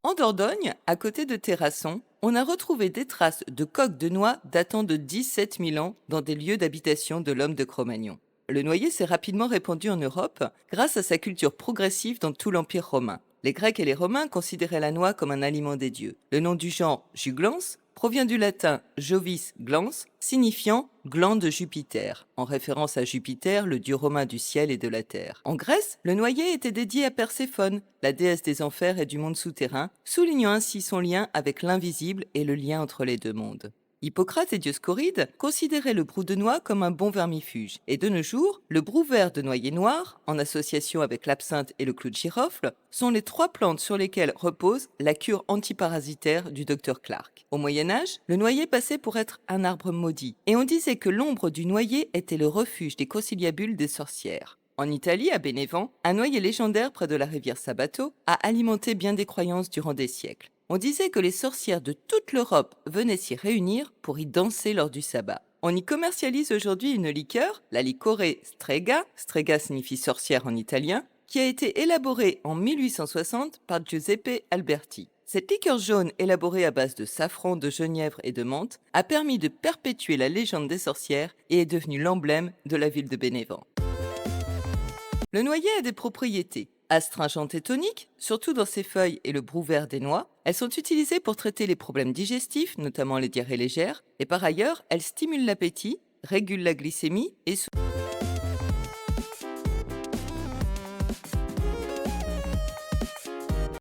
En Dordogne, à côté de Terrasson, on a retrouvé des traces de coques de noix datant de 17 000 ans dans des lieux d'habitation de l'homme de Cro-Magnon. Le noyer s'est rapidement répandu en Europe grâce à sa culture progressive dans tout l'Empire romain. Les Grecs et les Romains considéraient la noix comme un aliment des dieux. Le nom du genre juglans provient du latin jovis glans, signifiant gland de Jupiter, en référence à Jupiter, le dieu romain du ciel et de la terre. En Grèce, le noyer était dédié à Perséphone, la déesse des enfers et du monde souterrain, soulignant ainsi son lien avec l'invisible et le lien entre les deux mondes. Hippocrate et Dioscoride considéraient le brou de noix comme un bon vermifuge. Et de nos jours, le brou vert de noyer noir, en association avec l'absinthe et le clou de girofle, sont les trois plantes sur lesquelles repose la cure antiparasitaire du docteur Clark. Au Moyen-Âge, le noyer passait pour être un arbre maudit. Et on disait que l'ombre du noyer était le refuge des conciliabules des sorcières. En Italie, à Bénévent, un noyer légendaire près de la rivière Sabato a alimenté bien des croyances durant des siècles. On disait que les sorcières de toute l'Europe venaient s'y réunir pour y danser lors du sabbat. On y commercialise aujourd'hui une liqueur, la liquore strega, strega signifie sorcière en italien, qui a été élaborée en 1860 par Giuseppe Alberti. Cette liqueur jaune élaborée à base de safran, de genièvre et de menthe a permis de perpétuer la légende des sorcières et est devenue l'emblème de la ville de Bénévent. Le noyer a des propriétés astringentes et toniques, surtout dans ses feuilles et le brou vert des noix. Elles sont utilisées pour traiter les problèmes digestifs, notamment les diarrhées légères, et par ailleurs, elles stimulent l'appétit, régulent la glycémie et